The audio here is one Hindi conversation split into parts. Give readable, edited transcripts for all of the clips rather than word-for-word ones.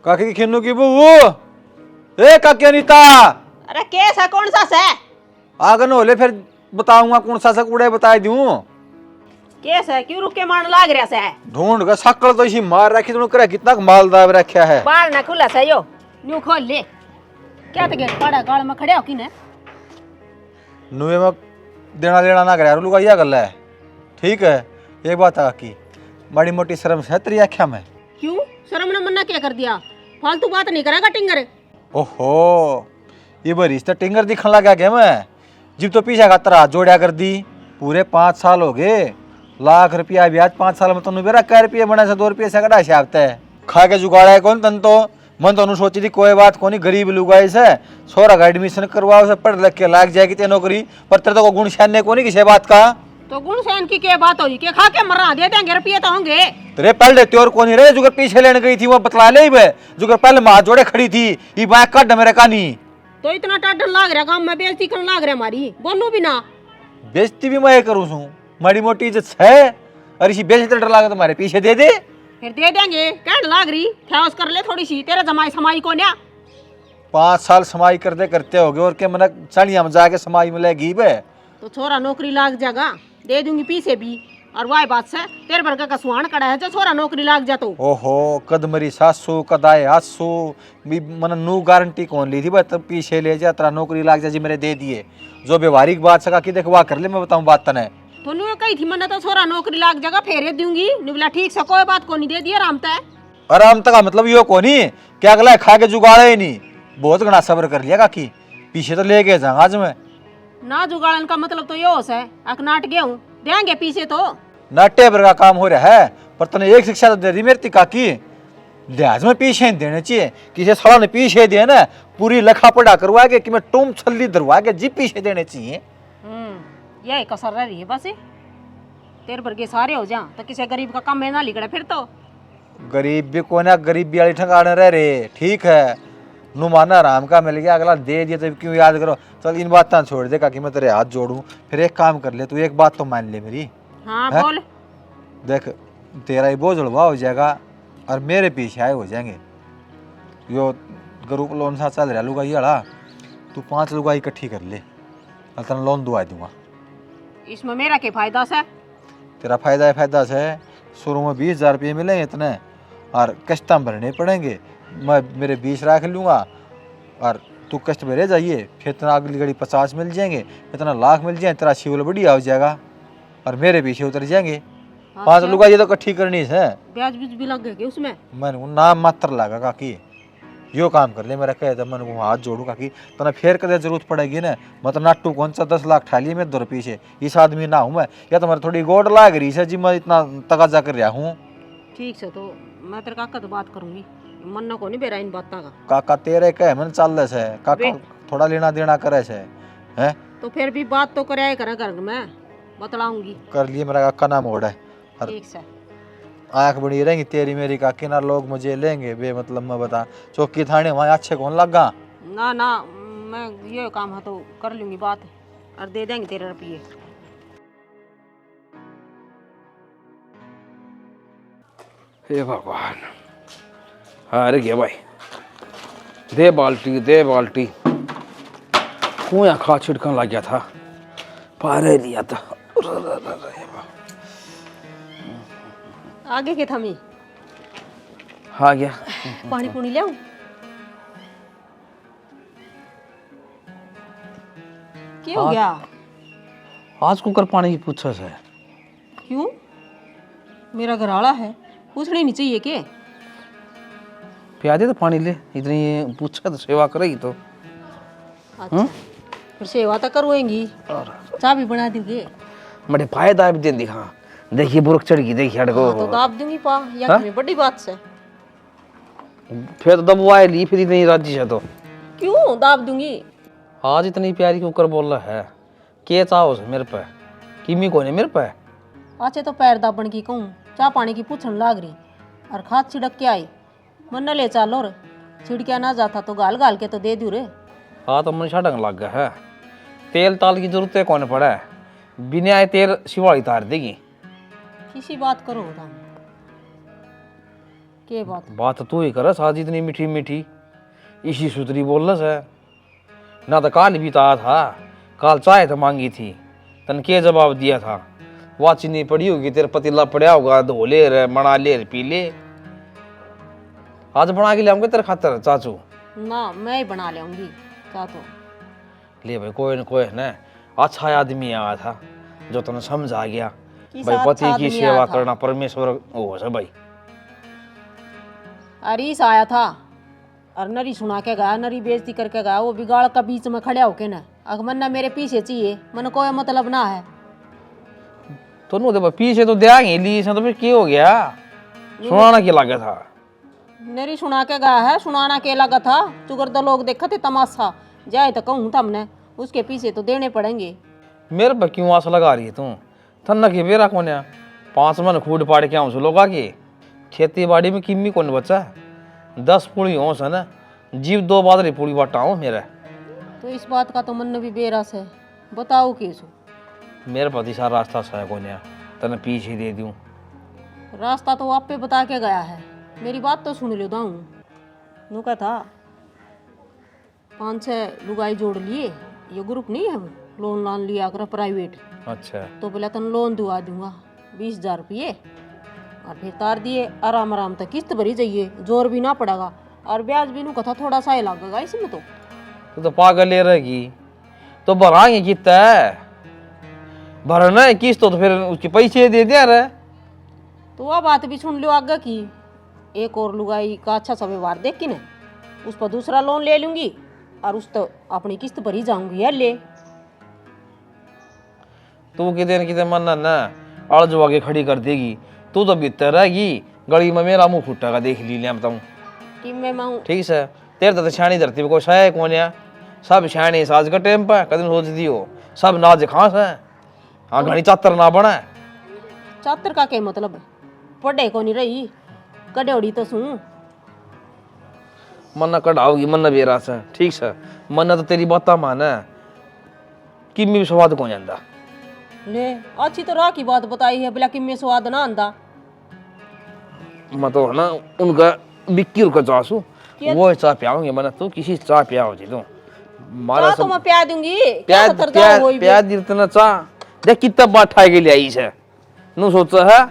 काकी की खिन्नू की बहू ए काकी अनीता अरे केस है कौन सा से? आगन होले फिर बताऊंगा कौन सा कूड़े बता दूं। केस है क्यों रुक के मारने लाग रहा से? ढूंढ का शक्ल तो इसी मार रखी तुम करे कितना मालदार रखा है। बाल ना खुला से यो न्यू खोल ले। क्या तो गेट पड़ा गाल में खड़े हो कि ने? नुए में देना लेना ना करे लुगा यह गल है। ठीक है एक बात है काकी बड़ी मोटी शर्म से तेरी आख्या में। क्यों शर्म ने मना क्या कर दिया? फालतू बात नहीं करेगा टिंगर। ओहो ये बरिश तो टिंगर दिखने लगा क्या मैं जिब तो पीछे का तरह जोड़ा कर दी। पूरे 5 साल हो गए लाख रुपया ब्याज 5 साल में तो मेरा कै रुपये बना से 2 रुपये से कटा छापता है खा के जुगाड़ा है कौन तन तो मन तो सोची थी कोई बात कोनी गरीब लुगाई से सोरा का एडमिशन करवाओ से पढ़ लिख के लाग जाएगी ते नौकरी पर तेरे तो गुण शान कोनी किसी बात का। तो गुण शान की क्या बात होगी के खा के मरना दे देंगे रुपये तो होंगे तेरे पहले त्योर कोनी रे जुगर पीछे लेने गई थी वो बतला ले जुगर पहले माँ जोड़े खड़ी थी ये बात कट मेरे कानी तो इतना टाटन लाग रहा काम में बेइज्जती करने लाग रहा हमारी बोलू भी ना। बेइज्जती भी मैं करूँ छू माड़ी मोटी इज्जत है और इसी बेइज्जती डर लागे तुम्हारे पीछे दे दे फिर दे देंगे क्या लाग रही ख्यास कर ले थोड़ी सी तेरे जमाई समाई को न्या 5 साल समाई करते करते हो गए और क्या मन चढ़िया में जाके समाई में लेगी बे तो छोरा नौकरी लाग जाएगा दे दूंगी पीछे भी और वाई बात से तेरे भर का सुहान कड़ा है जो छोरा नौकरी लाग जा तो। ओहो कद मरी सासू कद आए आसू भी मन नू गारंटी कौन ली थी बस तब पीछे ले जा तेरा नौकरी लाग जा जी मेरे दे दिए जो व्यवहारिक बात सका कि देख वाह कर ले मैं बताऊं बात तने तो नु कही थी मैंने तो छोरा नौकरी लाग जाएगा फेरे दूंगी निबला ठीक से कोई बात को नहीं दे दिया आरामता है। आरामता का मतलब यो कोनी क्या अगला खा के जुगाड़े ही नहीं बहुत घना सब्र कर लिया काकी पीछे तो ले गए जा आज मैं ना जुगाड़न का मतलब तो यो है अकनाट गया हूँ देंगे पीछे तो नाट्य भर का काम हो रहा है पर तने एक शिक्षा तो दे दी मेरी काकी लिहाज में पीछे देने चाहिए किसी साला ने पीछे दिया ना पूरी लखा पड़ा करवा के कि मैं टूम छल्ली धरवा के जी पीछे देने चाहिए। यही कसर रह रही है बस तेरे भर के सारे हो जा तो किसी गरीब का काम में ना लिखड़ा फिर तो गरीब भी कोना गरीबी वाली ठिकाने रह रहे ठीक है नुमाना आराम का मिल गया अगला दे दिया तो क्यों याद करो चल इन बात छोड़ दे कि मैं तेरे हाथ जोड़ूं फिर एक काम कर ले तू एक बात तो मान ले मेरी। हाँ बोल। देख तेरा ही बोझ उड़वा हो जाएगा और मेरे पीछे आए हो जाएंगे यो ग्रुप लोन सा चल रहा लुगाई वाला तू 5 लुगाई इकट्ठी कर ले और तेरा लोन दुआ दूंगा। इसमें मेरा क्या फायदा है? तेरा फायदा से शुरू में 20,000 रुपये मिलेंगे इतने और किस्त भरने पड़ेंगे मैं मेरे 20 रख लूँगा और तू किस्त भरे जाइए फिर इतना अगली घड़ी 50 मिल जाएंगे इतना लाख मिल जाए तेरा शिवल बढ़िया हो जाएगा और मेरे पीछे उतर जाएंगे। 5 लुगा ये तो इकट्ठी करनी है ब्याज भी लग गए उसमें मैंने नाम मात्र लगा काकी यो काम कर ले मेरा कह था मन को हाथ जोड़ू काकी तो फिर कदे जरूरत पड़ेगी ना मतलब नाटू कौन सा 10 लाख ठाली में 2 पीछे इस आदमी ना हूँ मैं या तो मेरी थोड़ी गोड लाग रही है जी मैं इतना तकाजा कर रहा हूँ। ठीक है तो मैं तेरे काका तो बात करूंगी मन को नहीं बेरा इन बातों का काका तेरे कह मन चल से काका थोड़ा लेना देना करे से है तो फिर भी बात तो करे घर में बतलाऊंगी कर लिए मेरा काका ना मोड़ है ठीक से आँख बड़ी रहेंगी तेरी मेरी काकी ना लोग मुझे लेंगे बे मतलब मैं बता चौकी थाने वहाँ अच्छे कौन लगा ना ना मैं ये काम है तो कर लूंगी बात और दे देंगे तेरे रुपये। हे भगवान अरे गे भाई दे बाल्टी कुआ खा छिड़कन लग गया था पारे दिया था आगे के थमी आ गया पानी पुनी ले क्या हो गया आज कुकर पानी की पूछा है क्यों मेरा घर आला है पूछनी नहीं चाहिए के पिया दे तो पानी ले इतनी पूछा तो सेवा करेगी तो अच्छा फिर सेवा तो करवाएंगी चाय भी बना दोगे बड़े फायदा भी दे दिखा देखिए बुरक चढ़ गई देखिए हटको तो दाब दूंगी पा या बड़ी बात से फिर तो दबवाए ली फिर इतनी राजी है तो क्यों दाब दूंगी आज इतनी प्यारी कुकर बोल रहा है के चाहो से मेरे पे किमी को नहीं मेरे पे अच्छे तो पैर दाबन की कहूँ चाह पानी की पूछन लाग रही और खाद छिड़क के आई मन न ले चालो रे छिड़किया ना जाता तो गाल गाल के तो दे दू रे। हाँ तो मन छटक लग गया है तेल ताल की जरूरत है कौन पड़ा है बिना तेल शिवाड़ी तार देगी किसी बात करो दाम के बात? बात तू ही कर साज इतनी मीठी मीठी, इसी सुतरी बोलस है ना। तो काल भी तो आया था, काल चाय तो मांगी थी, तन के जवाब दिया था? वाची नहीं पड़ी होगी, तेरे पतीला पड़ा होगा, धो ले रे, बना ले रे, पी ले। आज बना के ले आऊंगे तेरे खातर चाचू। ना मैं ही बना लेऊंगी क्या तो। ले भाई, कोई न कोई ना अच्छा आदमी आया था जो तने समझ आ गया किस भाई, अच्छा पति की आदमी सेवा आया था? करना परमेश्वर वो है भाई। अरीस आया था और नरी सुना के गया, नरी बेइज्जती करके गया। वो बिगाड़ का बीच में खड़े होके ना, अगर मन ना मेरे पीछे चाहिए, मन कोई मतलब ना है। तो नु दे पीछे तो देंगे ली से, तो फिर क्या हो गया? सुनाना क्या लगा था? नरी सुना के गया है, सुनाना के लगा था। चुगर तो लोग देखा थे तमाशा, जाए तो कहूँ तमने, उसके पीछे तो देने पड़ेंगे। मेरे पर क्यों आस लगा रही है तू? थन्ना के बेरा कौन है? 5 मन खूड पाड़ के आऊँ लोग आगे, खेती बाड़ी में किम्मी कौन बचा? 10 पूड़ी हो सन, जीव 2 बादरी पूड़ी बाटा हूँ मेरा। तो इस बात का तो मन भी बेरस है, बताओ कैसो? मेरे पति सारा रास्ता सह कौन है, तने पीछे दे दूँ। रास्ता तो आप पे बता के गया है, मेरी बात तो सुन लो दाऊँ। नू का था 5-6 लुगाई जोड़ लिए, ये ग्रुप नहीं है वो, लोन लान लिया कर प्राइवेट। अच्छा, तो बोला तन लोन दुआ दूंगा 20,000 रुपये, और फिर तार दिए। आराम आराम तक किस्त भरी जाइए, जोर भी ना पड़ेगा, और ब्याज भी नू कथा थोड़ा सा ही लगेगा इसमें। तो पागल ले रहेगी तो भराएंगे कितना है? भरना है किस्त तो फिर उसके पैसे दे दिया रे। तो वह बात भी सुन लो आगे की, एक और लुगाई का अच्छा सा व्यवहार देख के ना, उस पर दूसरा लोन ले लूंगी और उस तो अपनी किस्त भरी जाऊंगी। यार ले तू कितने मन ना अड़जवा के खड़ी कर देगी, तू तो भीतर रहेगी, गली में मेरा मुंह फुटेगा, देख ली ले बताऊं। कि मैं मांग ठीक है, तेरे तो छानी धरती पे कोई सहाय कौन है? सब छानी साज का टेम पे कदम सोच दियो, सब नाज खास है। हाँ, घनी चातर ना बना। चातर का क्या मतलब है? पढ़े को नहीं रही, कड़ौड़ी तो सू। मन कढ़ाओगी मन बेरा से, ठीक है, मन तो तेरी बात माने कि भी स्वाद कौन जाता। ले अच्छी तो राह की बात बताई है, बोला कि मैं स्वाद ना आंदा। मैं तो है ना उनका बिक्की का चासू, वो चाह पियाओगे मन, तू किसी चाह पियाओ जी तू मारा तो मैं प्यार दूंगी, प्याज प्याज जितना चाह देख कितना बात खाए के लिए आई है। नू सोचा है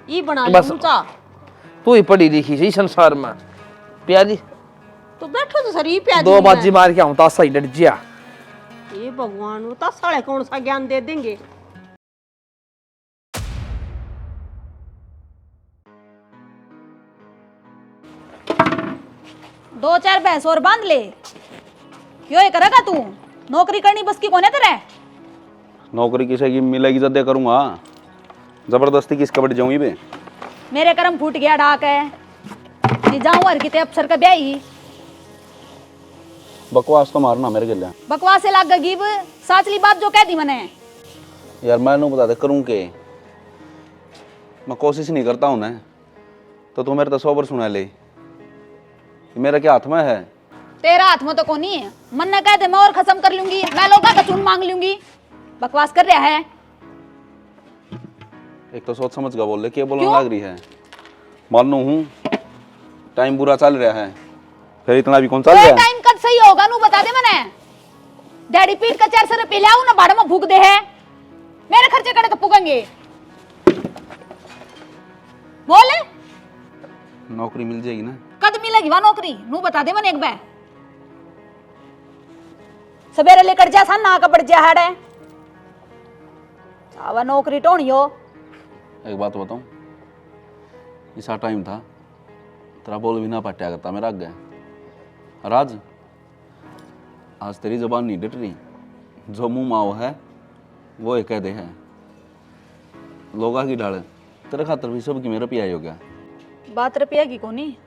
ये बना बस लूं चा। तू ही पढ़ी लिखी सही संसार में प्यारी। तो बैठो तो सर, ये प्यार 2 बाजी मार के आऊं तासा ही डट जिया। ये भगवान, वो साले कौन सा ज्ञान दे देंगे? दो 4 भैंस और बांध ले, क्यों ये करेगा तू? नौकरी करनी बस की कौन है तेरे? नौकरी किसे की मिलेगी जद्दे करूंगा, जबरदस्ती किस कबड़ जाऊंगी बे? मेरे कर्म फूट गया डाक है, नहीं जाऊं हर किते अफसर का ब्याही। बकवास तो मारना मेरे गिले बकवास से लाग गई साचली बात जो कह दी मैंने। यार, मैं नू बता दे करूं के, मैं कोशिश नहीं करता हूं ना, तो तू मेरे तो 100 बार सुना ले। मेरा क्या हाथ में है? तेरा हाथ में तो कोनी है, मन ने कह दे मैं और खत्म कर लूंगी, मैं लोगों का चून मांग लूंगी। बकवास कर रहा है। एक तो सोच समझ का बोल ले, क्या बोलने क्यों? लग रही है? मानू हूं टाइम बुरा चल रहा है, फिर इतना भी कौन चल रहा है? टाइम कद सही होगा नू बता दे मैंने। डैडी पीट का 400 रुपये ले आऊं ना, भाड़े में फूक दे है, मेरे खर्चे करे तो पुगेंगे। बोले नौकरी मिल जाएगी ना? कद मिलेगी वहां नौकरी? नू बता दे मैंने एक बार। सवेरे लेकर जा सा ना का बढ़ जा है अब नौकरी टोनियो। एक बात बताऊं, ऐसा टाइम था तेरा बोल भी ना पट्या करता मेरा आगे, और आज तेरी जबान नहीं डट रही, जो मुंह माओ है वो एक कह दे है। लोगा की डाल तेरे खातर भी सब की मेरा पियाई हो गया। बात रुपया की कोनी,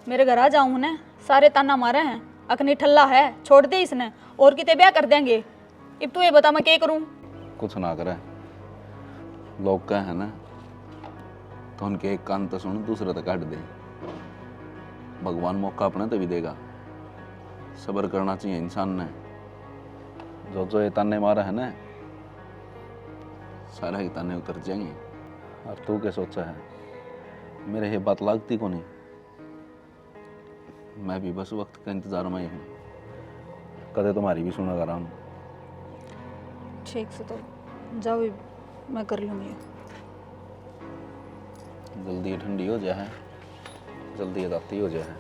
मेरे घर आ जाऊं ने सारे ताना मारे हैं, अखनी ठल्ला है छोड़ दे इसने, और किते ब्याह कर देंगे। अब तू ये बता मैं क्या करूं? कुछ ना करे, लोग कह है ना तो उनके एक कान तो सुन, दूसरे तो काट दे। भगवान मौका अपने तो भी देगा, सब्र करना चाहिए इंसान ने। जो ये ताने मारा है ना, सारा ही ताने उतर जाएंगे। और तू क्या सोचा है, मेरे ये बात लगती को नहीं। मैं भी बस वक्त का इंतजार में ही हूँ, कदे तुम्हारी भी सुना कर रहा हूँ। ठीक से तो जाओ, मैं कर लूँगी। जल्दी ये ठंडी हो जाए, जल्दी ये राती हो जाए।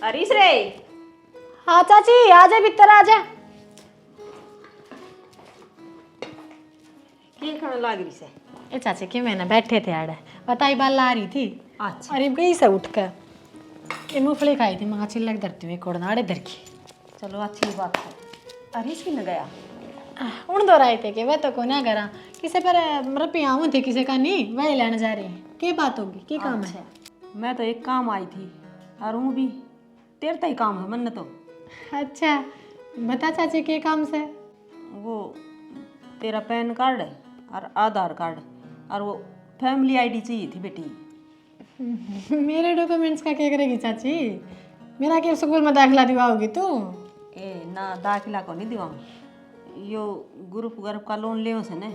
अरीस रे, हाँ चाची आ जा, भीतर आ जा। की खाने लाग रही से? ए चाची कि मैंने बैठे थे आड़े, बताई बाल ला रही थी। अच्छा। अरे गई से उठ कर ये मूंगफली खाई थी, मैं अच्छी लग धरती हुई कोड़नाड़े धर की। चलो अच्छी बात है। अरीस की न गया? उन दो रहे थे कि वह तो को ना करा किसे पर रुपया आऊँ थे किसे का नहीं, वही लेने जा रही है। क्या बात होगी, क्या काम है? मैं तो एक काम आई थी और हूँ भी तेरे तय काम है मन तो। अच्छा बता चाची के काम से? वो तेरा पैन कार्ड और आधार कार्ड और वो फैमिली आईडी चाहिए थी बेटी। मेरे डॉक्यूमेंट्स का क्या करेगी चाची? मेरा क्या स्कूल में दाखिला दिवाओगी तू? ए ना दाखिला को नहीं दिवाऊँ, यो ग्रुप का लोन ले से ने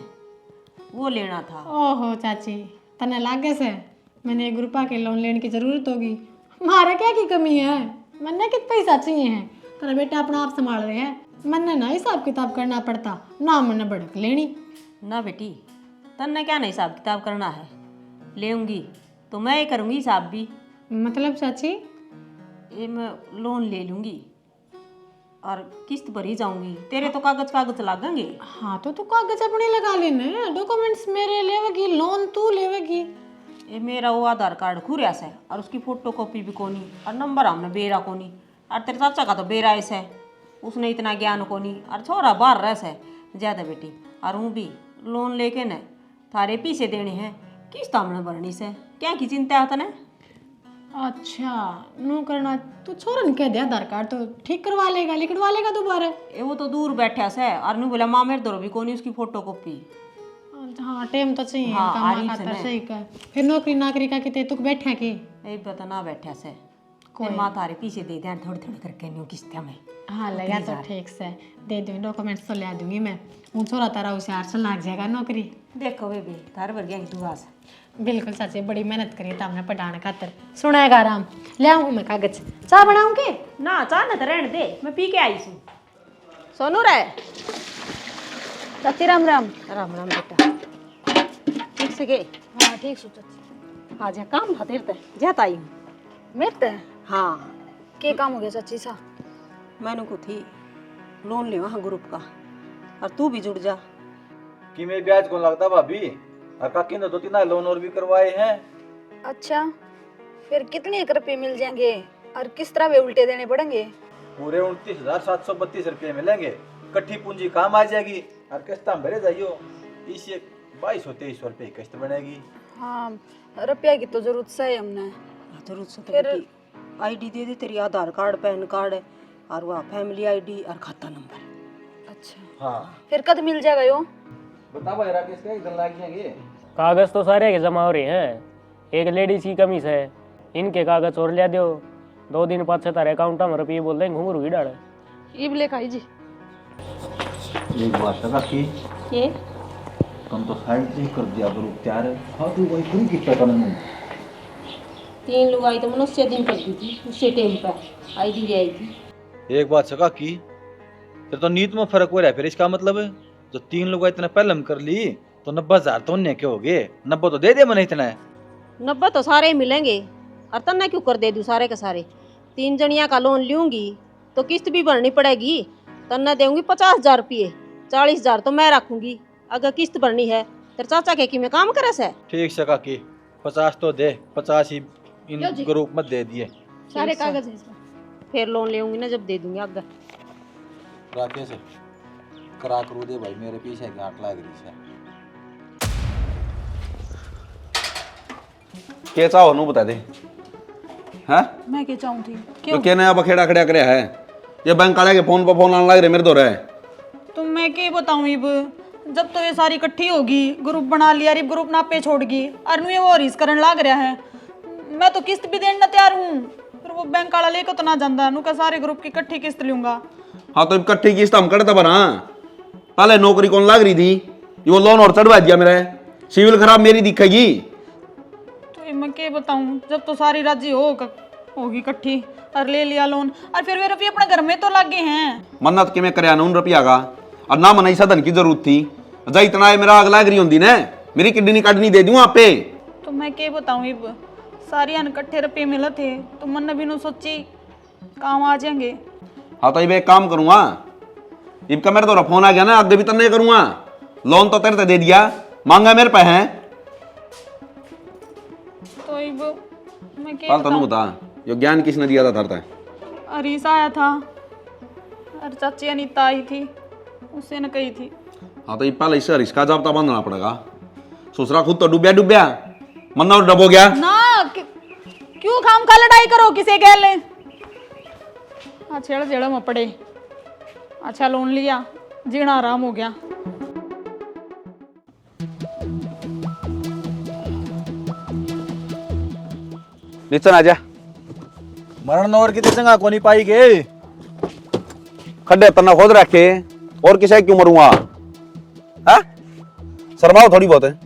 वो लेना था। ओहो चाची तने लागे से मैंने एक रुपया के लोन लेने की जरूरत होगी? मारे क्या की कमी है? मन्ने कित पैसा चाहिए है? तेरा बेटा अपना आप संभाल रहे हैं, मन्ने ना हिसाब किताब करना पड़ता ना, मन्ने भड़क लेनी। ना बेटी, तन्ने क्या नहीं हिसाब किताब करना है, लेऊंगी तो मैं ही करूँगी हिसाब भी। मतलब चाची? ये मैं लोन ले लूँगी और किस्त भर ही जाऊँगी। तेरे तो कागज लागेंगे। हाँ तो तू कागज अपने लगा लेने, डॉक्यूमेंट्स मेरे लेवेगी, लोन तू लेवेगी। ये मेरा वो आधार कार्ड खुरिया से और उसकी फोटो कॉपी भी कोनी और नंबर हमने बेरा कोनी, और तेरे चाचा का तो बेरा ऐसा है, उसने इतना ज्ञान कोनी और छोरा बाहर रह से ज़्यादा बेटी। और हूँ भी लोन लेके न थारे पीछे देने हैं, किस्त हमने भरनी से, क्या की चिंता है तने? अच्छा नू करना तू छोरन कह दे, आधार कार्ड तो ठीक करवा लेगा, लिखवा लेगा दोबारा। ये वो तो दूर बैठा से और नू बोला माँ मेरे दो भी कोनी उसकी फोटो कॉपी। हाँ टाइम तो चाहिए हाँ, काम आरी का से तो ने। सही का। फिर नौकरी नाकरी का किते तू बैठा के? ये बता ना बैठा से कोई माँ थारे पीछे दे दे थोड़ी थोड़ी करके न्यू किस्तें में। हाँ लगा तो ठीक से दे दूँगी, डॉक्यूमेंट्स तो ले दूंगी मैं। वो छोरा तारा होशियार से लाग जाएगा नौकरी। देखो बेबी थारे वर्गिया की दुआ से। बिल्कुल चाची बड़ी मेहनत करी था हमने पढ़ाने खातर। सुनाएगा आराम ले आऊँ मैं कागज, चाय बनाऊँगी? ना चाह ना तो रहने दे, मैं पी के आई हूँ। सोनू रे। चाची राम राम। राम राम बेटा, ठीक से गए? हाँ ठीक सो चाची। हाँ जा काम था तेरे ते जाता आई हूँ। मेरे ते हाँ के काम हो गया चाची सा? मैंने को थी लोन ले वहाँ ग्रुप का और तू भी जुड़ जा। कि मैं ब्याज कौन लगता भाभी? और काकी ने 2-3 लोन और भी करवाए हैं। अच्छा फिर कितने रुपये मिल जाएंगे और किस तरह वे उल्टे देने पड़ेंगे? पूरे 29,732 रुपये मिलेंगे, कट्ठी पूंजी काम आ जाएगी और किस्त हम भरे जाइयो। इसे 2200-2300 रुपये किस्त बनेगी। हाँ रुपया की तो जरूरत है हमने। जरूरत से फिर- तो आईडी दे दे तेरी, आधार कार्ड पैन कार्ड और वह फैमिली आईडी और खाता नंबर। अच्छा हाँ फिर कद मिल जाएगा यो? बता भाई राकेश का एकदम लाग जाएंगे। कागज तो सारे के जमा हो रहे हैं, एक लेडीज की कमी है, इनके कागज और ले दो, 2 दिन बाद से तारे अकाउंट में रुपये बोल देंगे घूंघरू ही डाले। इब ले खाई जी। एक बात है काकी, ये तुम तो साइड ही कर दिया ग्रुप तैयार है। हाँ तू वही पूरी कितना करना है? 3 लोग आई तो मनुष्य दिन कर दी थी उससे टाइम पर आईडी ले आई थी। एक बात सका की, फिर तो नीत में फर्क हो रहा है। फिर इसका मतलब है जो 3 लोग इतने पहले हम कर ली तो 90,000 तो उन्हें के हो गए, 90 तो दे दे मैंने इतना है। 90 तो सारे ही मिलेंगे और तन्ने क्यों कर दे दूँ सारे के सारे? 3 जनिया का लोन लूँगी तो किस्त भी भरनी पड़ेगी, तन्ने दूंगी 50,000 रुपये, 40,000 तो मैं रखूँगी। अगर किस्त भरनी है तेरे चाचा के कि मैं काम करे से? ठीक सका की 50 तो दे, 50 ही इन ग्रुप में दे दिए। सारे कागज हैं इसमें। फिर लोन लेऊंगी ना जब दे दूंगी आगे। राकेश करा करू दे भाई, मेरे पीछे गांठ लाग रही है। के चाहो नू बता दे। हाँ मैं क्या चाहूँ थी? तो क्या नया बखेड़ा खड़ा करे है? ये बैंक वाले के फोन पर फोन आने लग रहे मेरे दो रहे। तो मैं क्या बताऊँ इब, जब तो ये सारी इकट्ठी होगी ग्रुप बना लिया, रिब ग्रुप नापे छोड़गी और नु ये वो रिस्क करने लग रहा है। मैं तो किस्त भी देने तैयार हूँ, फिर वो बैंक वाला लेकर तो ना जाता नु का सारे ग्रुप की इकट्ठी किस्त लूंगा। हाँ तो इकट्ठी किस्त हम करते बना, पहले नौकरी कौन लाग रही थी, ये वो लोन और चढ़वा दिया मेरा, सिविल खराब मेरी दिखेगी। तो ये मैं क्या बताऊं, जब तो सारी राजी होगी इकट्ठी और ले लिया लोन, और फिर वे रुपये अपने घर में तो लागे हैं। मन्नत के मैं करया उन रुपया का, और ना मनाई साधन की जरूरत थी, जा इतना है मेरा आग लाग रही होंगी ना, मेरी किडनी काटनी दे दूं आप पे। तो मैं क्या बताऊं, इब सारी इकट्ठे रुपये मिले थे तो मन भी नु सोची काम आ जाएंगे। हाँ तो ये एक काम करूंगा, इनका मेरे तो फोन आ गया ना, आगे भी तन्ने करूंगा, लोन तो तेरे दे दिया, मांगा मेरे पे है। तो इब मैं क्या तनु बता, यो ज्ञान किसने दिया था धरता है? हरीश आया था और चाची अनीता आई थी, उससे न कही थी। हाँ तो ये पहले इससे रिस्का जाबता बांधना पड़ेगा, ससुरा खुद तो डूबया डूबया, मन्ना और डबो गया ना क्यों खाम खा लड़ाई करो किसे कह ले। छेड़ छेड़ में पड़े, अच्छा लोन लिया, जीना आराम हो गया। नीचे आ जा, मरण नौर की चंगा कोनी पाई के खड्डे तना खोद रखे, और किसे क्यों मरूंगा? हाँ शर्माओ थोड़ी बहुत है।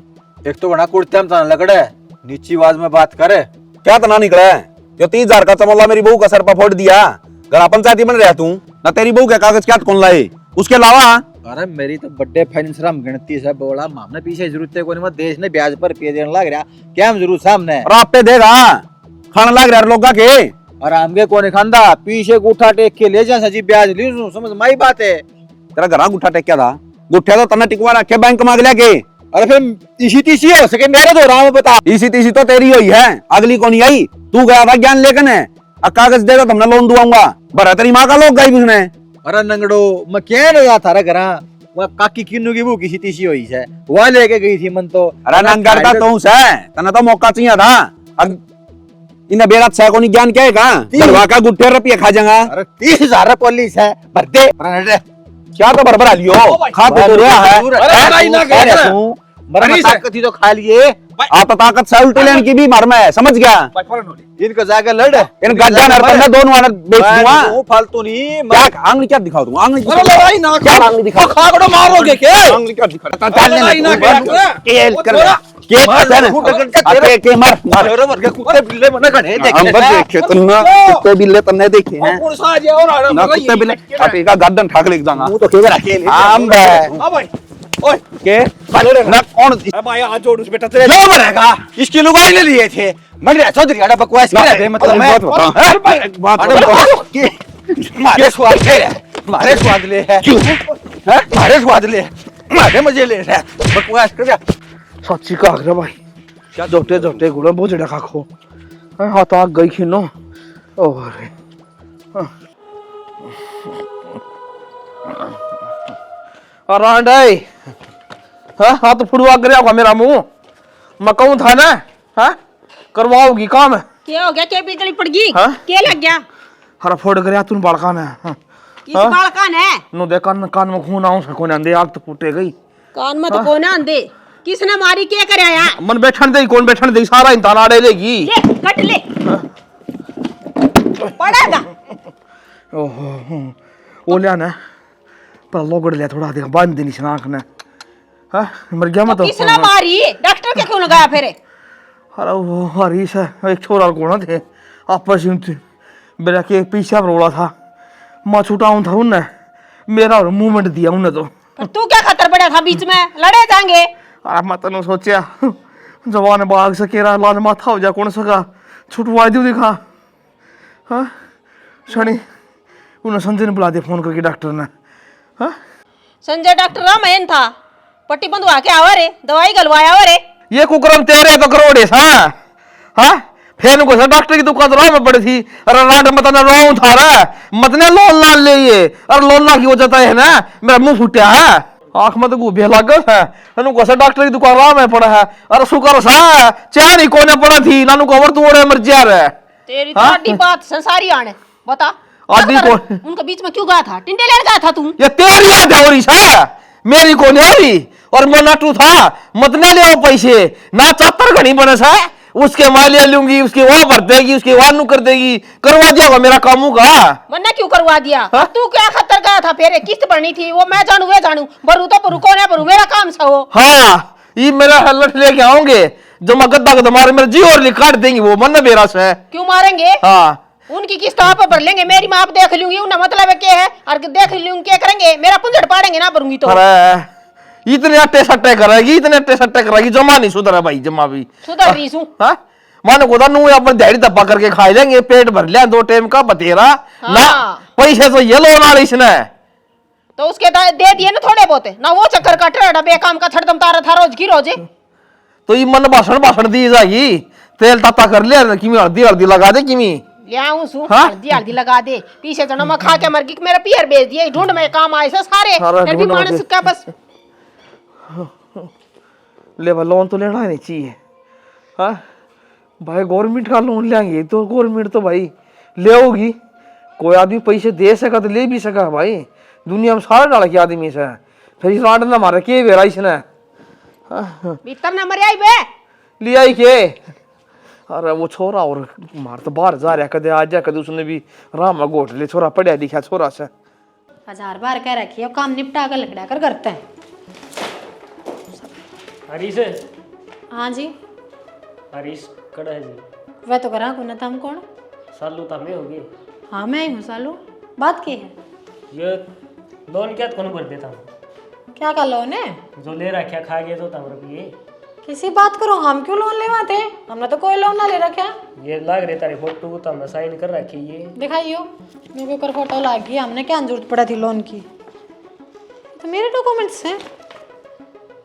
एक तो बना कुर्ते में तना लगड़े, नीची आवाज में बात करे। क्या तना निकला है, जो 30,000 का चमोला मेरी बहू का सर पर फोड़ दिया, घरा पंचायती बन रहा तू ना, तेरी बहू के कागज क्या कौन लाए? उसके अलावा अरे मेरी तो बड़े फाइनेंसर हम गिनती से बोला, हमने पीछे जरूरत है कोनी, मत देश ने ब्याज पर पे देने लग रहा, क्या हम जरूर सामने और आप पे देगा खाना लग रहा है लोग के, और हमके कोने खांदा पीछे गुठा टेक के ले जा सजी ब्याज ली, समझ माई बात है। तेरा घरा गुठा टेक क्या था, गुठे तो तना टिकवा रखे बैंक मांग लिया के। अरे फिर इसी तीसी हो सके मेरे तो राम बता, इसी तीसी तो तेरी हुई है, अगली को नहीं आई। तू गया था ज्ञान लेकर है, अब कागज देगा तो मैं लोन दूंगा, भरा तेरी माँ का लोग गई उसने। अरे नंगड़ो मैं क्या लगा था घरा, वो काकी किन्नू की वो किसी तीसी हुई है, वह लेके गई थी मन तो। अरे नंगर का तू से तना तो मौका चाहिए था, इन्हें बेरा छह को नहीं ज्ञान क्या है कहा का गुट्ठे रुपये खा जाएगा। अरे 30,000 पुलिस है भर दे, क्या तो बरबर लियो खा तो रहा है, ताकत ही तो खा लिए, आप ताकत से उल्टे लेने की भी मर में समझ गया। इनको जाके लड़, इन गड्ढा नरपन में दोनों वाला बेच दूंगा, फालतू नहीं। क्या आंगली क्या दिखा दूंगा, आंगली लड़ाई ना क्या आंगली दिखा, खागड़ो मारोगे के, आंगली क्या दिखा, लड़ाई ना केल कर के के मर के कुत्ते बिल्ले बने खड़े हम देखे तो ना, कुत्ते बिल्ले तन्ने देखे हैं ना, कुत्ते बिल्ले अटे का गर्दन ठाक ले जाऊंगा तो के रखे हम बे हां भाई ओए के ना कौन भाई हाथ जोड़ उस बेटा तेरे जो मरेगा, इसकी लुगाई ले लिए थे मंडरा चौधरी आड़ा बकवास कर रहे, मतलब मैं एक बात मारे स्वाद ले रहा, मारे स्वाद ले है हैं, मारे स्वाद ले, मारे मजे ले रहा, बकवास कर रहा। सच्ची का आगरा भाई, क्या जोटे जोटे गुड़ा बहुत जड़ा खाखो, हाथ आग गई खिनो, ओरे अरांडाई, हाँ हाथ फुड़वा कर मेरा मुंह, मैं कहूँ था ना, हाँ करवाओगी काम? क्या हो गया, क्या बिगड़ी पड़ गई, हाँ? क्या लग गया? हरा फोड़ कर तू बालका ने, किस बालकान है? नो दे कान में खून आऊं सको ने आग तो फूटे गई, कान में तो कौन आंदे, किसने मारी, क्या कराया? मन बैठन दे, कौन बैठन दे, सारा इंसान आड़े लेगी, ले कट ले पड़ेगा। ओहो वो लिया ना पर लोगड़ लिया थोड़ा देखा बांध देनी नाक ने, हाँ मर गया मैं तो। किसने मारी, डॉक्टर के क्यों लगाया फिर? अरे वो हरीश है, एक छोरा कोना थे आपस में मेरा के पीछे रोड़ा था, मैं छुटाऊं था उन्हें, मेरा मूवमेंट दिया उन्हें तो। पर तू क्या खतर पड़ा था बीच में, लड़े जाएंगे? अरे मैं तनु सोचा जवान बाग से केरा लाज माथा हो जा कौन सका छुटवा दू दिखा, हाँ शनि उन्हें संजय ने बुला दिया फोन करके डॉक्टर ने, हाँ संजय डॉक्टर रामायण था, पट्टी बंधवा के आवा रे, दवाई गलवाया रे, ये कुकरम तेरे तो करोड़े हाँ हाँ फिर को डॉक्टर की दुकान राह में पड़ी थी, अरे राट मत ना रो था रे मतने लोन लाल ले ये, अरे लोन ला की वजह है ना मेरा मुंह फूटा है, आंख में तो गुबिया लग है, ननु को डॉक्टर की दुकान राह में पड़ा है, अरे शुक्र सा चार ही कोने पड़ा थी, नानू कवर तोड़े मर जा रहे। तेरी तो आधी बात संसारी आने बता, आधी को उनके बीच में क्यों गया था, टिंडे लेने गया था तू? ये तेरी याद है और मेरी को नहीं, और मैं नटू था मत न ले पैसे ना 74 घड़ी बने सा उसके माँ ले लूंगी, उसके वहां भर देगी, उसके वहां नु कर देगी, करवा दिया होगा मेरा कामों का। मन्ने क्यों करवा दिया? तू क्या खतर गया था? फिर किस्त भरनी थी, वो मैं जानू वे जानू, भरू तो भरू, कौन है भरू, मेरा काम सा हो। हाँ ये मेरा हल्लट लेके आओगे, जमा गद्दा का तुम्हारे मेरे जी और काट देंगी वो, मन बेरा से। क्यों मारेंगे? हाँ उनकी किस्त आप भर लेंगे, मेरी माँ आप देख लूंगी, उन्हें मतलब है क्या है, और देख लूंगी क्या करेंगे, मेरा पुंजड़ पाड़ेंगे ना भरूंगी तो। अरे इतने अट्टे सट्टे करेगी, इतने अट्टे सट्टे करेगी, जमा नहीं सुधरा भाई, जमा भी सुधर रही हूँ। हाँ मानो को नू अपन दिहाड़ी दब्बा करके खा लेंगे, पेट भर लिया 2 टाइम का बतेरा ना, पैसे तो ये लो ना इसने तो उसके दे दिए ना थोड़े बहुत ना, वो चक्कर काट रहा बेकाम का छड़दम तारा था रोज की रोज। तो ये मन भाषण भाषण दी जाएगी, तेल ताता कर लिया किमी, हल्दी हल्दी लगा दे किमी, हल्दी हल्दी लगा दे, पीछे तो नमक खा के मर गई, मेरा पियर बेच दिया, ढूंढ में काम आए से सारे, फिर भी मानस का बस। ले लोन तो लेना ही नहीं चाहिए। हाँ भाई गवर्नमेंट का लोन लेंगे तो गवर्नमेंट तो भाई ले होगी, कोई आदमी पैसे दे सका तो ले भी सका भाई, दुनिया में सारे डाल के आदमी से, फिर इस राड ना मारे के बेरा इसने भीतर ना मर आई बे लिया ही के। अरे वो छोरा और मार तो बाहर जा रहा, कदे आ जा, कदे उसने भी राम गोट ले, छोरा पढ़िया लिखा छोरा से। 1000 बार कह रखी है, काम निपटा कर लकड़ा कर करते हैं। हरीश हाँ जी, हरीश कड़ा है जी, वह तो करा को ना, तुम कौन? सालू तो हमें होगी। हाँ मैं ही हूँ सालू, बात की है? ये लोन क्या कौन भर देता हूँ, क्या कर लोन है? जो ले रखा खा गए तो तम रुपये, किसी बात करो, हम क्यों लोन लेवा थे? हमने तो कोई लोन ना ले रखा। ये लाग रहे तारे फोटो तो हमने साइन कर रखी, ये दिखाइयो, मेरे के ऊपर फोटो लाग गई, हमने क्या जरूरत पड़ा थी लोन की? तो मेरे डॉक्यूमेंट्स हैं,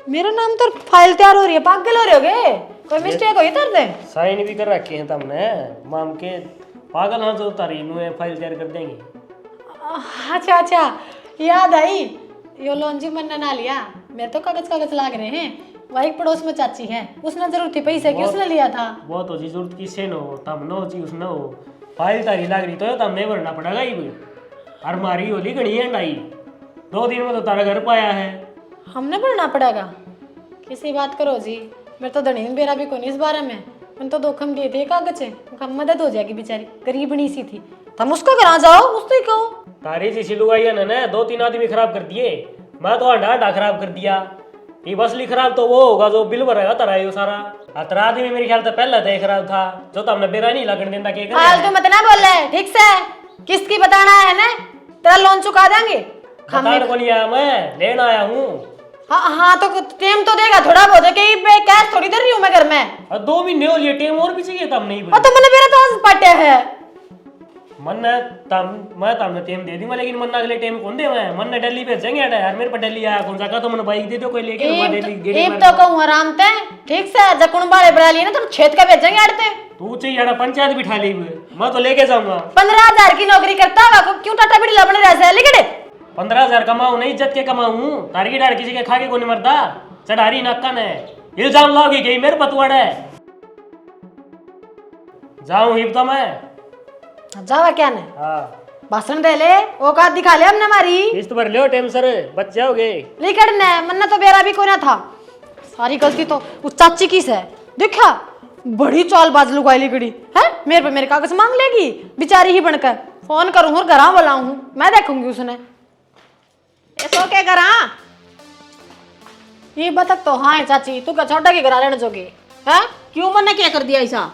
मेरा नाम तो फाइल तैयार हो रही है, पागल हो रहे होगे, कोई मिस्टेक हुई तर दे। साइन भी कर रखे हैं तुमने, माम के पागल हाँ जो तारी नुए फाइल तैयार कर देंगे। अच्छा अच्छा याद आई, यो लोन जी मैंने ना लिया, मेरे तो कागज कागज लाग रहे हैं, वही पड़ोस में चाची है, उसने जरूरत थी पैसे की, उसने लिया था। वो तो जी जरूरत किससे न हो, तम न हो जी उसने हो, फाइल तारी लाग रही तो तम नहीं भरना पड़ेगा ही भी, और मारी होली घनी है नाई, 2 दिन में तो तारा घर पाया है, हमने भरना पड़ेगा? किसी बात करो जी, मेरे तो धनी बेरा भी कोनी इस बारे में, मैंने तो धोखम दिए थे कागज है, मदद हो जाएगी, बेचारी गरीबनी सी थी, तुम उसको करा जाओ, उससे कहो। तारी जैसी लुगाई है ना 2-3 आदमी खराब कर दिए, मैं तो आंडा खराब कर दिया, ये बसली खराब तो वो होगा जो बिल भरेगा तारा ये सारा, अतरा आदमी मेरे ख्याल से पहले तो खराब था, जो तो हमने बेरा नहीं लगन देता के फालतू मत ना बोल रहे, ठीक से किस्त की बताना है ना, तेरा लोन चुका देंगे। बताने को नहीं आया, मैं लेना आया हूँ। हाँ तो टेम तो देगा थोड़ा बहुत, कहीं पे कैश थोड़ी दे रही हूँ मैं घर में। 2 महीने हो लिए, टेम और भी चाहिए तब नहीं तो मैंने मेरा तो पटे है मन मैं तमने टेम दे दी मैं, लेकिन मन अगले टेम कौन दे मैं मन दिल्ली भेजेंगे यार, मेरे पर दिल्ली आया कौन सा का, तो मैंने बाइक दे दो कोई लेके एक तो कहूँ आराम ते, ठीक से जकुण बाड़े बड़ा लिए ना तो छेद का भेजेंगे आड़ते, तू चाहिए यार पंचायत बिठा ली मैं तो लेके जाऊंगा। 15,000 की नौकरी करता होगा, क्यों टाटा बिड़ी लबड़े रह लेके 15,000 कमाऊं नहीं, इज्जत के कमाऊं, तारगी डाड़ किसी के खा के कोई मरदा, चढ़ारी नक्कन है, इल्जाम लाओगी गई मेरे पतवाड़ है, जाऊं हिब तो मैं जावा क्या ने भाषण दे ले, औकात दिखा ले हमने हमारी, किस्त भर लियो टेम सर बच जाओगे, लेकिन ने मन्ना तो बेरा भी कोई ना था, सारी गलती तो उस चाची की से, देखा बड़ी चालबाज लुगाई लिगड़ी है, मेरे पे मेरे कागज मांग लेगी बेचारी ही बनकर, फोन करूं और घर बुलाऊं, मैं देखूंगी उसने ऐसो के करा। ये बतक तो हाँ है चाची, तू क्या छोटा के घर रहने जोगे है? क्यों मैंने क्या कर दिया ऐसा?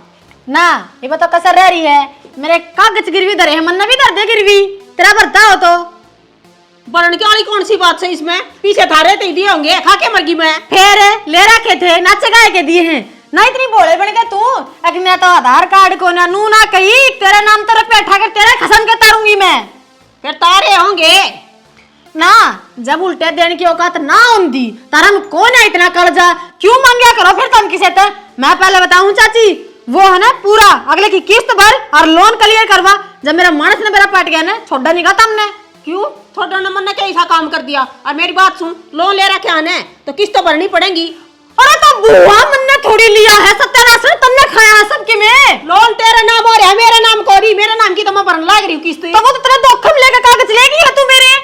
ना ये बतक कैसे रह रही है, मेरे कागज गिरवी धरे है, मन्ना भी धर दे गिरवी, तेरा भरता हो तो बरन के वाली कौन सी बात है इसमें, पीछे थारे तो दिए होंगे, खा के मर गई मैं, फिर ले रखे थे नाचे गाय के दिए हैं ना, इतनी भोले बन गए तू, अगर मैं तो आधार कार्ड को ना नू ना कही, तेरा नाम तो रख बैठा कर तेरे खसम के तारूंगी मैं, फिर तारे होंगे ना, जब उल्टे देने की औकात ना होंगी, तारा में कौन है इतना कर्जा, क्यों मांगया करो फिर तुम किसे थे? मैं पहले बताऊं चाची, वो है ना पूरा अगले की किस्त भर और लोन क्लियर करवा, जब मेरा मानस ने मेरा पाट गया ना, छोड़ा नहीं गा तुमने, क्यों छोटा नंबर ने क्या ऐसा काम कर दिया? और मेरी बात सुन, लोन ले रखे आने तो किस्त तो भरनी पड़ेगी। अरे तो बुआ मन्ने थोड़ी लिया है, सत्यानाश तुमने खाया है सबके में, लोन तेरा नाम हो रहा है, मेरा नाम कोरी, मेरे नाम की तो मैं भरने लग रही हूँ किस्त, तो वो तो तेरा धोखम लेकर कागज लेगी है तू मेरे,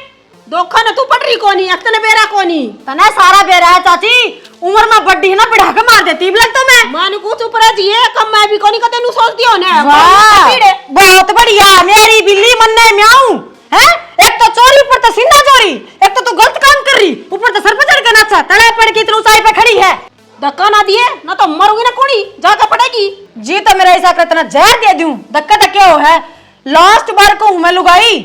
धोखा न तू पट रही कोनी, अक्तने बेरा कोनी, तना सारा बेरा है चाची, उम्र में बड्डी है ना बिढ़ा के मार देती भी लगता मैं माने कुछ ऊपर जी है कम मैं भी कोनी कते नु सोचती हो ना वाह बहुत बढ़िया मेरी बिल्ली मन्ने म्याऊं हैं एक तो चोरी ऊपर तो सिंधा चोरी एक तो तू गलत काम कर रही ऊपर तो सर पे चढ़ के नाचा तड़े पड़ के इतनी ऊंचाई पे खड़ी है धक्का ना दिए ना तो मरोगी ना कुड़ी जाकर पड़ेगी जी तो मेरा ऐसा करतना जहर दे दूं धक्का तो क्या हो है लास्ट बार को हूं मैं लुगाई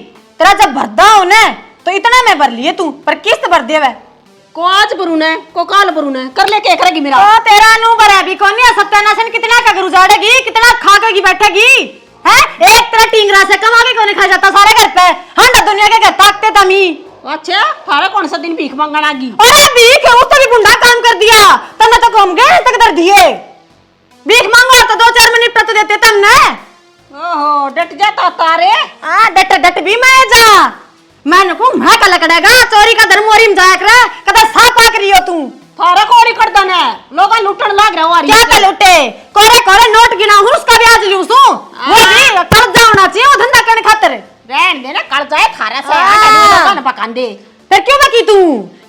तेरा जब भरदा हो ना तो इतना मैं भर लिए तू पर किस्त भर दे वे को आज बरुना है को काल बरुना है कर ले के करेगी मेरा ओ तेरा नु भरा भी कोनी सत्यानाशन कितना का गुजारेगी कितना खाकेगी बैठेगी हैं एक तेरा टिंगरा से कमा के कोने खा जाता सारे घर पे हंडा दुनिया के घर ताकते तमी अच्छा थारा कौन सा दिन भीख मांगना आगी अरे भीख है उसने भी बुंडा काम कर दिया तन्ने तो घूम गए तक दर दिए भीख मांगो तो 2-4 मिनट तो देते तन्ने ओहो डट जाता तारे आ डट डट भी मैं जा मैंने को मैं का लकड़ेगा चोरी का धर्मोरी में जाया कर कदा साफ पाक रही हो तू थारा कोड़ी कर दना लोग लुटन लाग रहा वारी क्या कर लुटे कोरे कोरे नोट गिना हूं उसका ब्याज लूं सो वो भी कर्जा होना चाहिए वो धंधा करने खातिर रहन दे ना कल जाए थारा से लोग पकान दे फिर क्यों बकी तू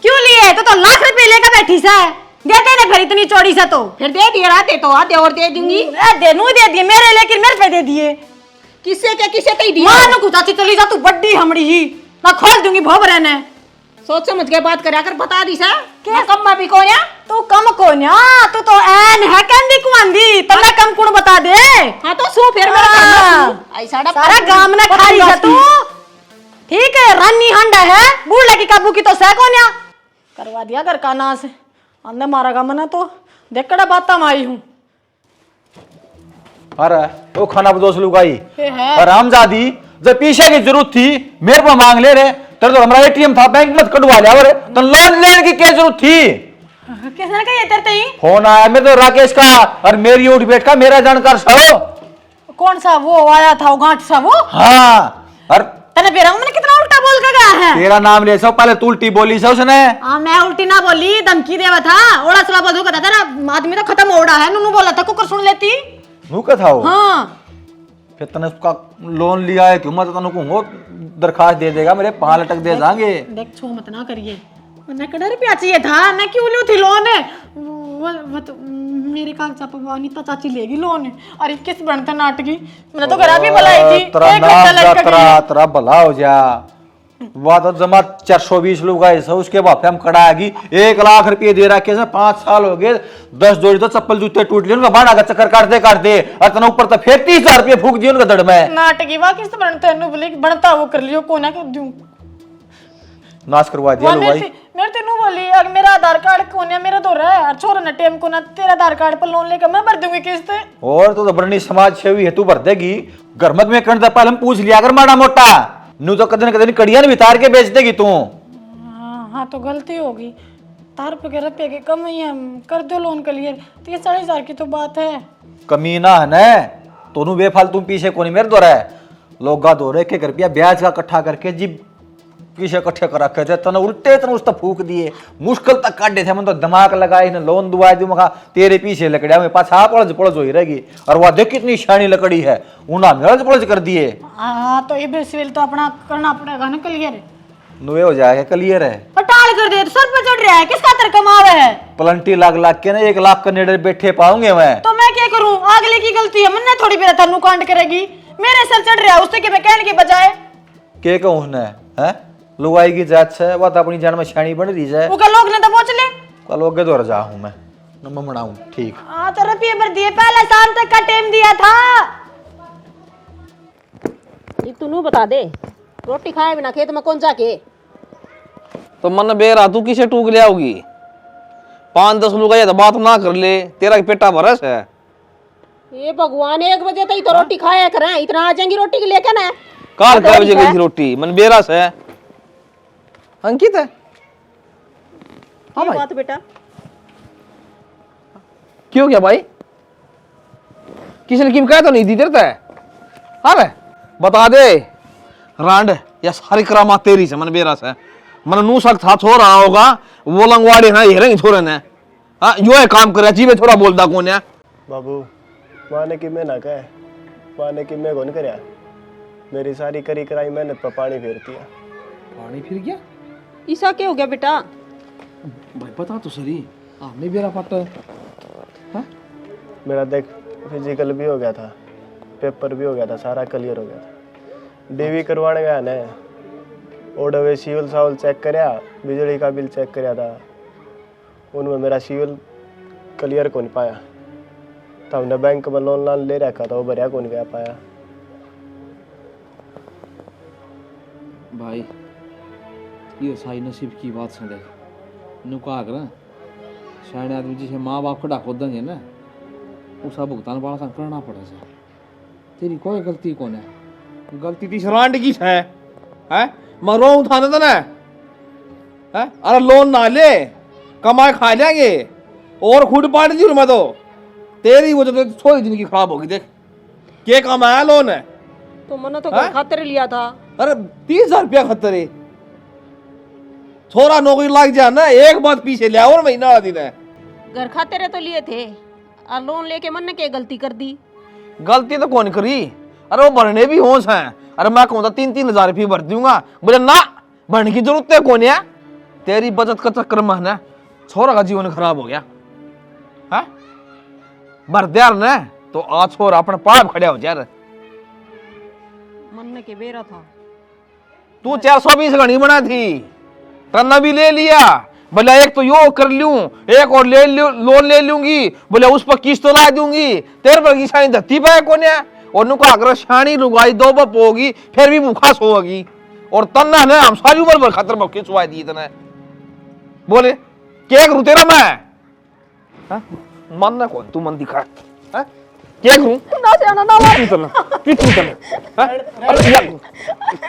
क्यों लिए तो लाख रुपए लेकर बैठी से देते ने फिर इतनी चोरी से तो फिर दे दिए राते तो आधे और दे दूंगी दे नू दे दिए मेरे लेकिन मेरे पे दे दिए किससे के किसे कही दिया मां नु चाची चली जा तू बड्डी हमड़ी ही ना खोल दूंगी भोब रहने सोच समझ के बात करया कर बता दी सा मैं कम में भी कोया तू कम कोन्या तू तो ऐन है कंदी कुंदी तब मैं कम कुण बता दे हां तो सो फिर मेरा ऐसा सारा गांव ने खाई है तू ठीक है रानी हंडा है बूढ़े की काबू की तो सह कोन्या करवा दिया घर का नाश अंदर मारा का मना तो देखड़ा बात में आई हूं अरे वो खाना बदोस लुगाई है हरामजादी जब पीछे की जरूरत थी मेरे को मांग ले रे तेरे तो हमारा एटीएम था बैंक मत कटवा लिया रे तो लोन लेने की क्या जरूरत थी किसने कही तेरे ही फोन आया मेरे तो राकेश का और मेरी उठ बैठ का मेरा जानकार सो कौन सा वो आया था वो गांठ सा वो हाँ और तेरे बेरा मैंने कितना उल्टा बोल के गया है तेरा नाम ले सब पहले तू उल्टी बोली से उसने हाँ मैं उल्टी ना बोली धमकी देवा था ओड़ा सला बदू का था तेरा आदमी तो खत्म ओड़ा है नूनू बोला था कुकर सुन लेती नू का था वो हाँ फिर तने उसका लोन लिया है क्यों मत तनु को वो दरखास्त दे देगा मेरे 5 लटक दे जाएंगे देख छो मत ना करिए मैंने कड़ा रुपया चाहिए था मैं क्यों लूं थी लोन वो तो मेरे कागजात पर अनीता चाची लेगी लोन अरे किस बनता नाटकी मैंने तो घर भी बुलाई थी तेरा एक बच्चा नाम लड़का तेरा तेरा भला हो जा वह तो जमा 420 लोग आए सब उसके बाद हम कड़ा आगी 1 लाख रुपए दे रखे से 5 साल हो गए 10 जोड़ी तो चप्पल जूते टूट लिए उनका बाड़ा का चक्कर काटते और तना ऊपर तो फिर 30,000 रुपए फूक दिए उनका दड़ में नाटकी वाह किस बनता है बोले बनता वो कर लियो कोना कर दूं नाश करवा दिया लो भाई मेरे तेनू बोली अगर मेरा आधार कार्ड कोने मेरा तो रहा है छोरा ने टेम को ना तेरा आधार कार्ड पर लोन लेकर मैं भर दूंगी किस्त और तो बरनी समाज सेवी है तू भर देगी घर में करने पहले हम पूछ लिया अगर माड़ा मोटा नू तो कदन कदन कड़िया बितार के बेच देगी तू हाँ तो गलती होगी तार पे रुपये के कम ही है कर दो लोन क्लियर 30,000 की तो बात है कमी ना है न तो नू बेफालतू पीछे को नहीं मेरे द्वारा है लोग गा दो रहे रुपया ब्याज का इकट्ठा करके जी पीछे इकट्ठे कर रखे थे तने उल्टे तने उस फूक दिए मुश्किल तक काटे थे मन तो दिमाग लगाए इन्हें लोन दुआ दी मखा तेरे पीछे लकड़िया में पाछा पड़ज पड़ज हो रहेगी और वह देख कितनी शानी लकड़ी है उन्हें मिलज पड़ज कर दिए हाँ तो ये सिविल तो अपना करना पड़ेगा ना क्लियर नुए हो जाएगा क्लियर है पटाल कर दे तो सर पे चढ़ रहा है किस खातर कमावे है पलंटी लाग के ना 1 लाख का नेड़े बैठे पाऊंगे मैं तो मैं क्या करूं अगले की गलती है मैंने थोड़ी मेरा तनु कांड करेगी मेरे सर चढ़ रहा है उससे कि मैं कहने के बजाय के कहूं उसने है लुगाई की जात से वह तो अपनी जान में शानी बन रही है वो का लोग ने तो पहुंच ले कल के दौर जा हूं मैं न मनाऊं ठीक हाँ तो रुपये भर दिए पहले शाम तक का टाइम दिया था ये तू नू बता दे रोटी खाए बिना खेत में कौन जाके तो मन बेरा तू किसे टूक ले आओगी 5-10 लोग आए तो बात ना कर ले तेरा पेटा भरस है ये भगवान 1 बजे तक तो रोटी खाया करें इतना आ जाएंगी रोटी के लेके ना काल कै बजे गई थी रोटी मन बेरा से अंकित है हाँ भाई बात बेटा क्यों क्या भाई किसी ने किम कहा तो नहीं दी तेरे हाँ भाई बता दे रांड या सारी करामात तेरी से मन बेरा से मन नू सख्त हाथ हो रहा होगा वो लंगवाड़े ना ये रंग छोरे ने हाँ यो है काम करे जीवे थोड़ा बोलता कौन है बाबू माने कि मैं ना कहे माने कि मैं कौन करया मेरी सारी करी कराई मेहनत पर पानी फेरती है पानी फिर गया ईसा क्या हो गया बेटा भाई बता तो सही आपने बेरा पट मेरा देख फिजिकल भी हो गया था, पेपर भी हो गया था, सारा क्लियर हो गया था। डीवी करवाने गया ने ओडवे सिविल सावल चेक करया, बिजली का बिल चेक करया था, उनमें मेरा सिविल क्लियर को नहीं पाया। तो हमने बैंक में लोन ले रखा था, वो भरिया को नहीं गया पाया। भाई ये सारी नसीब की बात सुन देख नु कहा कर शायद आदमी जिसे माँ बाप खड़ा खोद देंगे ना उसका भुगतान बड़ा सा करना पड़े से। तेरी कोई गलती कौन है? गलती थी शरांड की है मरो उठाने था ना है। अरे लोन ना ले कमाए खा लेंगे और खुद पाट दी मैं तो तेरी वजह से थोड़ी जिंदगी खराब होगी। देख के कमाया लोन है तो मैंने तो घर खातिर लिया था। अरे 30,000 रुपया खतर है थोड़ा नौकरी लग जा ना एक बात पीछे लिया और महीना दिन है। घर खातिर तो लिए थे और लोन लेके मैंने क्या गलती कर दी? गलती तो कौन करी? अरे वो भरने भी होश हैं। अरे मैं कहूँ 3-3 रुपये भर दूंगा बोले ना भरने की जरूरत है कौन है। तेरी बचत का चक्कर में ना छोरा का जीवन खराब हो गया है। भर दिया ना तो आज छोरा अपने पाप खड़े हो जा। मन के बेरा था तू 420 घड़ी बना थी टन्ना भी ले लिया बोले एक तो यो कर लूं एक और लोन ले लूंगी बोले उस पर किस्त ला दूंगी तेरे पर की शानी धत्ती पाए कौन है। और नुका अगर शानी लुगाई दो बप होगी फिर भी मुखा सोगी और तन्ना ने हम सारी उम्र भर खतर बक्के चुवाई दी इतने बोले क्या करूं तेरा मैं मन ना कौन तू मन दिखा क्या करूं ना से आना ना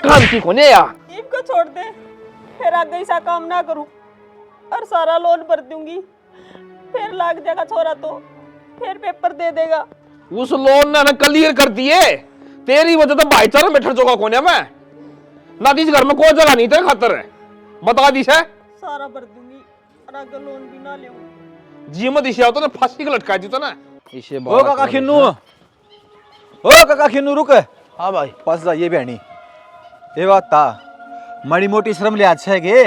काम की कोने यार इनको छोड़ दे फिर आगे ऐसा काम ना करूं और सारा लोन भर दूंगी फिर लाग जाएगा छोरा तो फिर पेपर दे देगा। उस लोन ने क्लियर कर दिए तेरी वजह तो भाईचारा में बैठ चुका कौन है मैं ना इस घर में कोई जगह नहीं तेरे खातर है बता दी है सारा भर दूंगी और आगे लोन भी ना लूं। जी मत इसे तो ना फांसी का लटका दी तो ना इसे ओ काका खिन्नू रुक। हाँ भाई पास जा ये बहनी ये बात था माड़ी मोटी शर्म ले अच्छा है गे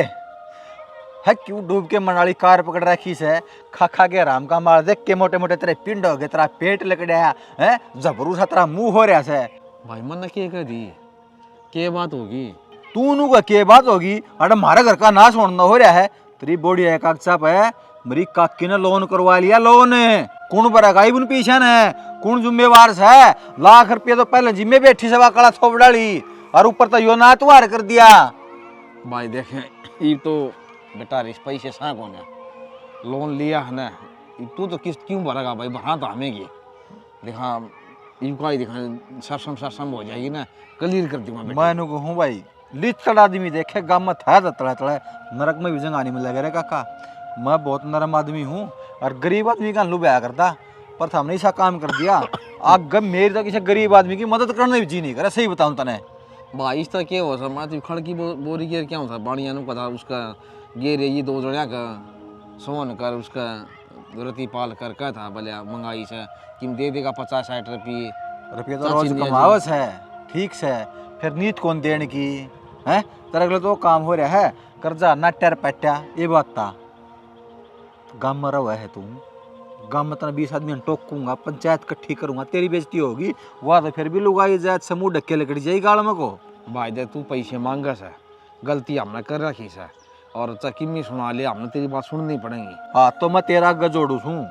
है क्यों डूब के मनाली कार पकड़ रखी से खा खा के आराम का मार देख के मोटे मोटे तेरे पिंड हो गए तेरा पेट लकड़ाया है जबरू सा तेरा मुंह हो रहा से। भाई मन ने क्या कह दी क्या बात होगी तू नु का क्या बात होगी? अरे हमारे घर का नाश होना हो रहा है तेरी बॉडी है कागजात है मेरी काकी ने लोन करवा लिया लोन कौन भरेगा इबन पीछे ने कौन जिम्मेवार है? लाख रुपये तो पहले जिम्मे बैठी सवा कला थोप डाली और ऊपर तो यो नातवार कर दिया। भाई देखें ये तो बेटा रिस पैसे सा कौन है लोन लिया है ना तू तो किस्त क्यों भरेगा भाई भरा तो हमें की देखा यू दिखा सरसम हो जाएगी ना क्लियर कर दूंगा मैं हूँ भाई लिचड़ आदमी देखे गाँव में था तड़ा तड़ा नरक में भी जंगानी में लगे रे काका। मैं बहुत नरम आदमी हूँ और गरीब आदमी का लुभाया करता पर हमने ऐसा काम कर दिया आग मेरी तो किसी गरीब आदमी की मदद करने भी जी नहीं करे। सही बताऊँ तने भाई इस तरह क्या हो सर मैं खड़ की बोरी गेर क्या होता बाणिया पता उसका गेर ये 2 जणिया का सोन कर उसका रति पाल कर क्या था भले मंगाई से कि दे देगा 50-60 रुपये तो रोज कमावस है ठीक से फिर नीत कौन देने की है तेरे तो काम हो रहा है कर्जा ना टेर पट्या ये बात था गाँव में रहा है तू गाँव में तना 20 आदमी टोकूंगा पंचायत इकट्ठी करूंगा तेरी बेइज्जती होगी वह तो फिर भी लुगाई जाए समूह ढक्के लकड़ी जाएगी गाड़ में को। भाई दे तू पैसे मांगा से गलती हमने कर रखी से और चकिमी सुना लिया हमने तेरी बात सुननी पड़ेगी। हाँ तो मैं तेरा आगे जोड़ू हूँ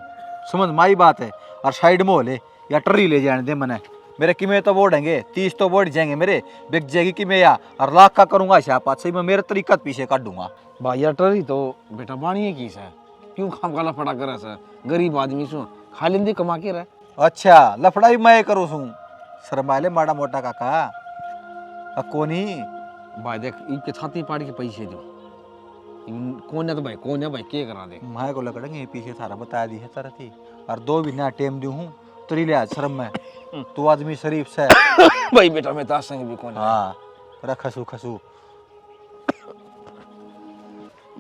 समझ माई बात है और साइड में हो ले या टर्री ले जाने दे मने मेरे किमे तो बोड़ेंगे 30 तो बोड़ जाएंगे मेरे बिक जाएगी कि मैं या और लाख का करूंगा शापात सही मैं मेरे तरीका पीछे काट दूंगा। भाई यार टरी तो बेटा बाणिए की से क्यों खाम का लफड़ा करे सर गरीब आदमी सु खाली दे कमा के रहे। अच्छा लफड़ा भी मैं करूँ हूँ शर्माले माड़ा मोटा काका कोनी भाई देख इनके छाती पाड़ के पैसे दो कौन है तो भाई कौन है भाई क्या करा दे मैं को लकड़ेंगे पीछे सारा बता दी है तरह थी और 2 भी ना टेम दी हूँ तरी ले शर्म में तू आदमी शरीफ से भाई बेटा मैं ताश संग भी कौन हाँ खसू खसू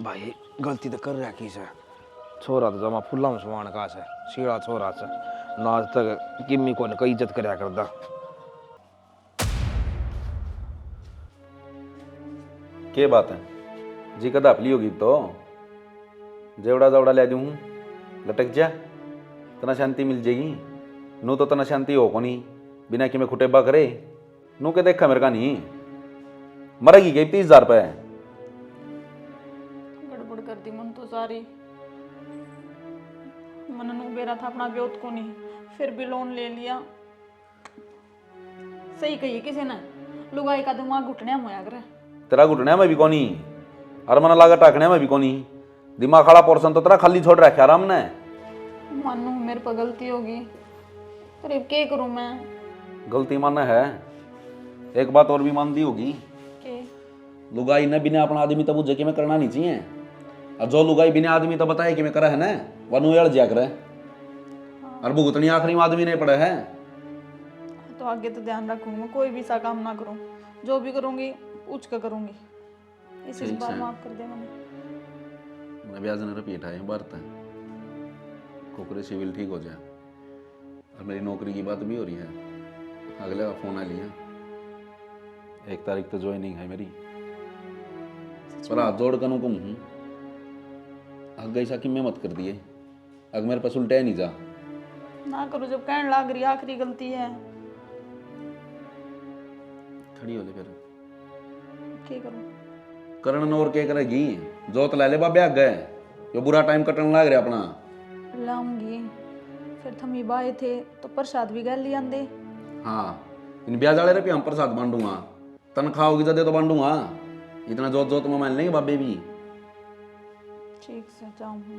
भाई गलती तो कर रहा की से छोरा तो जमा फुल्ला में सुहान का से सीड़ा छोरा से ना आज तक किम्मी को कई इज्जत करया करदा। के बात है जी कदा अपली होगी तो जेवड़ा जेवड़ा ले दूँ लटक जा, तना शांति मिल जाएगी। नू तो तना शांति हो को नहीं, बिना कि मैं खुटेबा करे। नू के देखा मेरे का नहीं, मरेगी गई 30,000 रुपये। गड़बड़ कर दी मन तो सारी। मन नु बेरा था अपना ब्योत को नहीं, फिर भी लोन ले लिया। सही कही किसी ने, लुगाई का दिमाग घुटने में आग रहा। तेरा घुटने में भी कोनी और मन लागा टाकने में भी कोनी। दिमाग खाला पोर्सन तो तेरा खाली छोड़ रखा आराम ने। मानू मेरे पर गलती होगी, पर अब क्या करूं मैं? गलती मानना है, एक बात और भी मान दी होगी के लुगाई ने बिना अपना आदमी तब जगह में करना नहीं चाहिए। और जो लुगाई बिना आदमी तो बताए कि मैं करा है ना, वनु एड़ जा करे। और भुगतनी आखिरी में आदमी नहीं पड़े है। तो आगे तो ध्यान रखूंगा, कोई भी सा काम ना करूं, जो भी करूंगी उच का करूंगी। इस ठीक बार है। माफ कर दे मैंने। मैं ब्याज ने रिपीट है बात है, कोकरे सिविल ठीक हो जाए। और मेरी नौकरी की बात भी हो रही है, अगले का फोन आ लिया। 1 तारीख तो ज्वाइनिंग है मेरी। पर हाथ जोड़ कर कहूँ हूँ, अग ऐसा कि मैं मत कर दिए, अग मेरे पास उल्टा नहीं जा। ना करो, जब कहने लाग रही आखिरी गलती है। खड़ी हो ले फिर, क्या करूं? करण और क्या करेगी? जोत ला ले बाबे आ गए, यो बुरा टाइम कटने लाग रहा अपना। लाऊंगी, फिर थमी बाए थे तो प्रसाद भी गल लिया दे। हाँ, इन ब्याज वाले रुपये हम प्रसाद बांटूंगा, तनख्वाह होगी जदे तो बांटूंगा। इतना जोत जोत में मान लेंगे बाबे भी। ठीक से जाऊंगी।